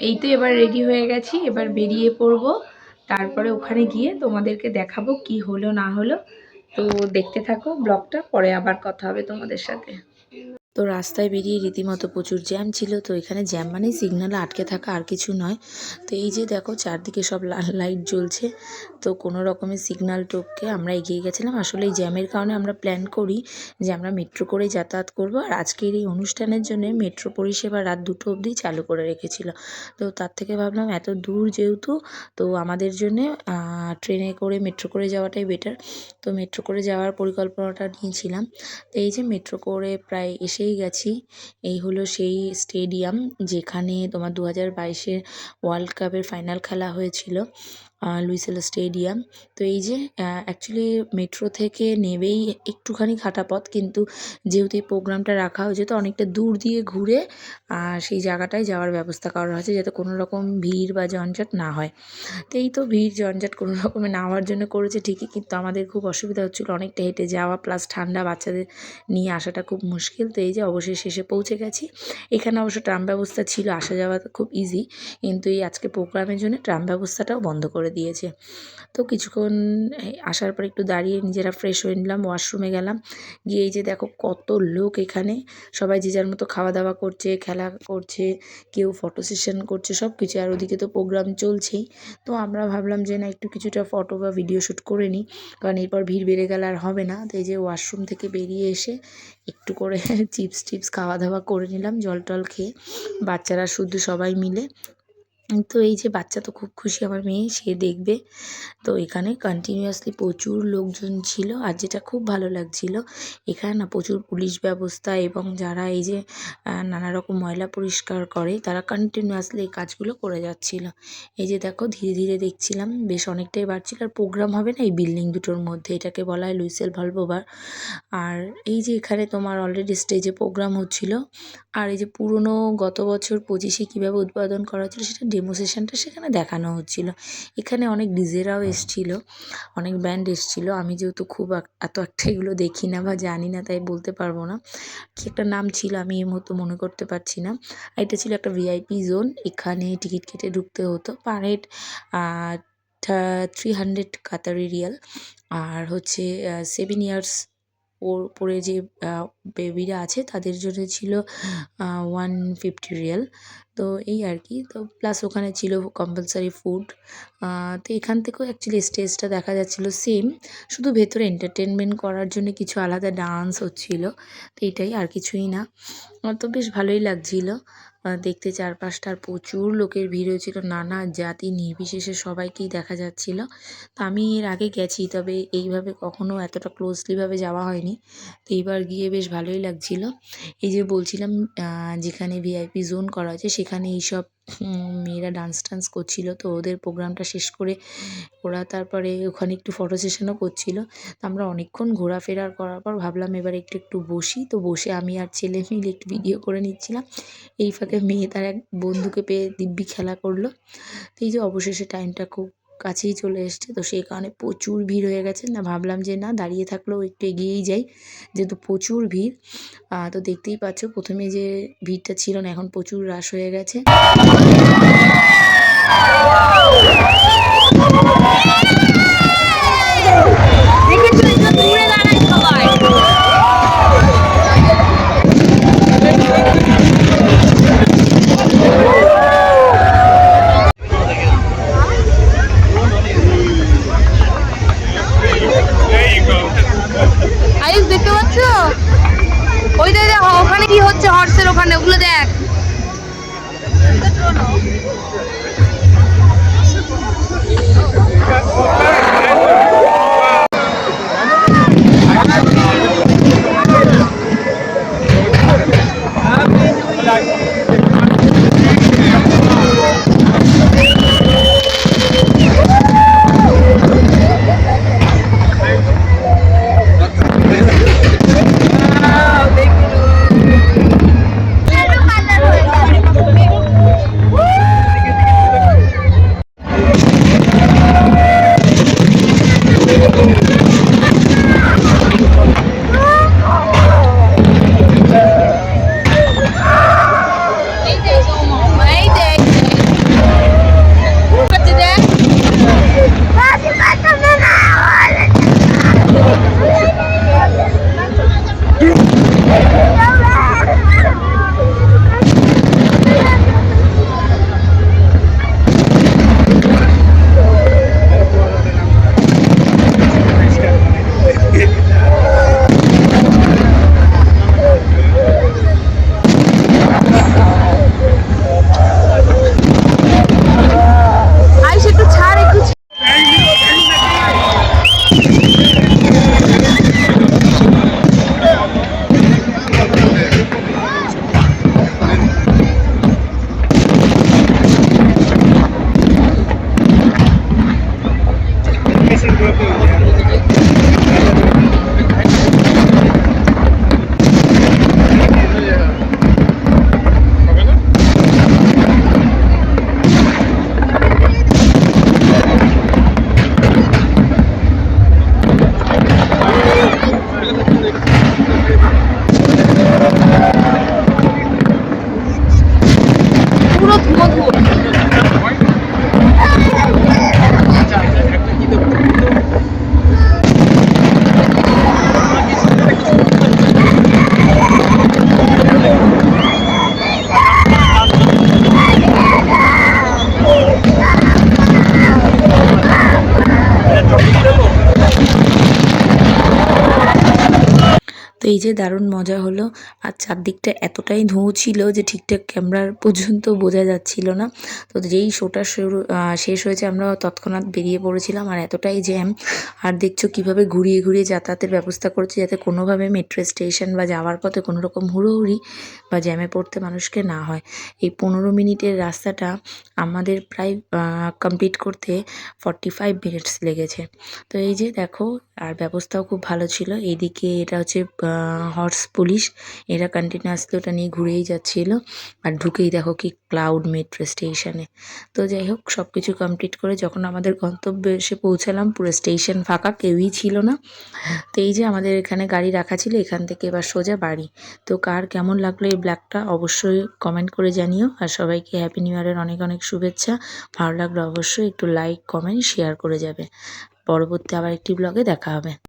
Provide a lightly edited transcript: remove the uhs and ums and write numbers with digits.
এই তো এবার রেডি হয়ে গেছি, এবার বেরিয়ে পড়ব। তারপরে ওখানে গিয়ে তোমাদেরকে দেখাবো কি হলো না হলো। তো দেখতে থাকো ব্লগটা, পরে আবার কথা হবে তোমাদের সাথে। তো রাস্তায় বেরিয়ে রীতিমতো প্রচুর জ্যাম ছিল। তো এখানে জ্যাম মানেই সিগন্যালে আটকে থাকা, আর কিছু নয়। তো এই যে দেখো চারদিকে সব লাল লাইট জ্বলছে। তো কোনো রকমের সিগন্যাল টপকে আমরা এগিয়ে গেছিলাম। আসলে এই জ্যামের কারণে আমরা প্ল্যান করি যে আমরা মেট্রো করে যাতায়াত করব, আর আজকের এই অনুষ্ঠানের জন্য মেট্রো পরিষেবা রাত 2টো অবধি চালু করে রেখেছিল। তো তার থেকে ভাবলাম এত দূর যেহেতু, তো আমাদের জন্যে ট্রেনে করে মেট্রো করে যাওয়াটাই বেটার। তো মেট্রো করে যাওয়ার পরিকল্পনাটা নিয়েছিলাম। তো এই যে মেট্রো করে প্রায় এসেই গেছি। এই হলো সেই স্টেডিয়াম যেখানে তোমার 2022-এর ওয়ার্ল্ড কাপের ফাইনাল খেলা হয়েছিল, লুইসেল স্টেডিয়াম। তো এই যে অ্যাকচুয়ালি মেট্রো থেকে নেবেই একটুখানি হাঁটা পথ, কিন্তু যেহেতু এই প্রোগ্রামটা রাখা হয়েছে তো অনেকটা দূর দিয়ে ঘুরে সেই জায়গাটায় যাওয়ার ব্যবস্থা করা হয়েছে, যাতে কোনো রকম ভিড় বা জঞ্জট না হয়। তো এই তো ভিড় জঞ্জট কোনো রকমে না হওয়ার জন্য করেছে ঠিকই, কিন্তু আমাদের খুব অসুবিধা হচ্ছিলো, অনেকটা হেঁটে যাওয়া প্লাস ঠান্ডা, বাচ্চাদের নিয়ে আসাটা খুব মুশকিল। তো এই যে অবশেষে এসে পৌঁছে গেছি। এখানে অবশ্য ট্রাম ব্যবস্থা ছিল, আসা যাওয়া খুব ইজি, কিন্তু এই আজকে প্রোগ্রামের জন্য ট্রাম ব্যবস্থাটাও বন্ধ করে দিয়েছে। তো কিছুক্ষণ আসার পর একটু দাঁড়িয়ে নিজেরা ফ্রেশ হয়ে নিলাম, ওয়াশরুমে গেলাম। গিয়ে এই যে দেখো কত লোক এখানে, সবাই যে যার মতো খাওয়া দাওয়া করছে, খেলা করছে, কেউ ফটো সেশন করছে, সব কিছু। আর ওদিকে তো প্রোগ্রাম চলছেই। তো আমরা ভাবলাম যে না একটু কিছুটা ফটো বা ভিডিও শ্যুট করে নিই, কারণ এরপর ভিড় বেড়ে গেলে আর হবে না। তো এই যে ওয়াশরুম থেকে বেরিয়ে এসে একটু করে চিপস টিপস খাওয়া দাওয়া করে নিলাম, জল টল খেয়ে, বাচ্চারা শুধু সবাই মিলে। তো এই যে বাচ্চা তো খুব খুশি, আমার মেয়ে, সে দেখবে। তো এখানে কন্টিনিউয়াসলি প্রচুর লোকজন ছিল, আর যেটা খুব ভালো লাগছিল এখানে না প্রচুর পুলিশ ব্যবস্থা, এবং যারা এই যে নানা রকম ময়লা পরিষ্কার করে তারা কন্টিনিউয়াসলি এই কাজগুলো করে যাচ্ছিল। এই যে দেখো ধীরে ধীরে দেখছিলাম, বেশ অনেকটাই বাড়ছিল। আর প্রোগ্রাম হবে না এই বিল্ডিং দুটোর মধ্যে, এটাকে বলা হয় লুইসেল ভলভোবার। আর এই যে এখানে তোমার অলরেডি স্টেজে প্রোগ্রাম হচ্ছিল, আর এই যে পুরনো গত বছর 25-এ কীভাবে উদ্বোধন করা হচ্ছিলো সেটা ডেমো সেশনটা সেখানে দেখানো হচ্ছিলো। এখানে অনেক ডিজেরাও এসেছিলো, অনেক ব্যান্ড এসেছিলো। আমি যেহেতু খুব এত একটা এগুলো দেখি না বা জানি না, তাই বলতে পারবো না। কী একটা নাম ছিল আমি এই মুহূর্তে মনে করতে পারছি না। আর এটা ছিল একটা ভিআইপি জোন, এখানে টিকিট কেটে ঢুকতে হতো। Per head 300 Qatari riyal. আর হচ্ছে 7 ইয়ার্স ওপরে যে বেবিরা আছে তাদের জন্য ছিল 150 রিয়াল। তো এই আর কি। তো প্লাস ওখানে ছিল কম্পালসারি ফুড। তো এখান থেকেও অ্যাকচুয়ালি স্টেজটা দেখা যাচ্ছিলো সেম, শুধু ভেতরে এন্টারটেনমেন্ট করার জন্য কিছু আলাদা ডান্স হচ্ছিলো। তো এটাই, আর কিছুই না। তো বেশ ভালোই লাগছিলো দেখতে চারপাশটা। আর প্রচুর লোকের ভিড় হয়েছিল, নানা জাতি নির্বিশেষে সবাইকেই দেখা যাচ্ছিলো। তো আমি এর আগে গেছি, তবে এইভাবে কখনো এতটা ক্লোজলিভাবে যাওয়া হয়নি। তো এইবার গিয়ে বেশ ভালোই লাগছিলো। এই যে বলছিলাম যেখানে ভিআইপি জোন করা হয়েছে সেখানে এইসব মেয়েরা ডান্স টান্স করছিলো। তো ওদের প্রোগ্রামটা শেষ করে ওরা তারপরে ওখানে একটু ফটো সেশনও করছিলো। তো আমরা অনেকক্ষণ ঘোরাফেরা করার পর ভাবলাম এবার একটু বসি। তো বসে আমি আর ছেলে মিলে একটু ভিডিও করে নিচ্ছিলাম। এই ফাঁকে মেয়ে তার এক বন্ধুকে পেয়ে দিব্যি খেলা করলো। তো এই যে অবশেষে টাইমটা খুব কাছেই চলে এসছে, তো সেই কারণে প্রচুর ভিড় হয়ে গেছে। না ভাবলাম যে না দাঁড়িয়ে থাকলেও একটু এগিয়েই যাই, যেহেতু প্রচুর ভিড়। তো দেখতেই পাচ্ছ প্রথমে যে ভিড়টা ছিল না, এখন প্রচুর রাশ হয়ে গেছে। আয়ুষ দেখতে পাচ্ছ ওইটা দেখো, ওখানে কি হচ্ছে হর্সের ওখানে, ওগুলো দেখ। এই যে দারুণ মজা হলো। আর চারদিকটা এতটাই ধোঁয়া ছিল যে ঠিকঠাক ক্যামেরার পর্যন্ত বোঝা যাচ্ছিল না। তো যেই শোটা শেষ হয়েছে আমরা তৎক্ষণাৎ বেরিয়ে পড়েছিলাম। আর এতটাই জ্যাম, আর দেখছো কিভাবে ঘুরিয়ে ঘুরিয়ে যাতায়াতের ব্যবস্থা করছে যাতে কোনোভাবে মেট্রো স্টেশন বা যাওয়ার পথে কোনো রকম হুড়োহুড়ি বা জ্যামে পড়তে মানুষকে না হয়। এই 15 মিনিটের রাস্তাটা আমাদের প্রায় কমপ্লিট করতে 45 মিনিটস লেগেছে। তো এই যে দেখো, আর ব্যবস্থাও খুব ভালো ছিল। এইদিকে এটা হচ্ছে হর্স পুলিশ, এরা কন্টিনিউয়াসলি ওটা নিয়ে ঘুরেই যাচ্ছিল। আর ঢুকেই দেখো কি ক্লাউড মেট্রো স্টেশনে। তো যাই হোক, সব কিছু কমপ্লিট করে যখন আমাদের গন্তব্যে এসে পৌঁছালাম, পুরো স্টেশন ফাঁকা, কেউই ছিল না। তো এই যে আমাদের এখানে গাড়ি রাখা ছিল, এখান থেকে এবার সোজা বাড়ি। তো কার কেমন লাগলো এই ব্লগটা অবশ্যই কমেন্ট করে জানিও। আর সবাইকে হ্যাপি নিউ ইয়ারের অনেক অনেক শুভেচ্ছা। ভালো লাগলে অবশ্যই একটু লাইক, কমেন্ট, শেয়ার করে যাবে। পরবর্তী আবার একটি ব্লগে দেখা হবে।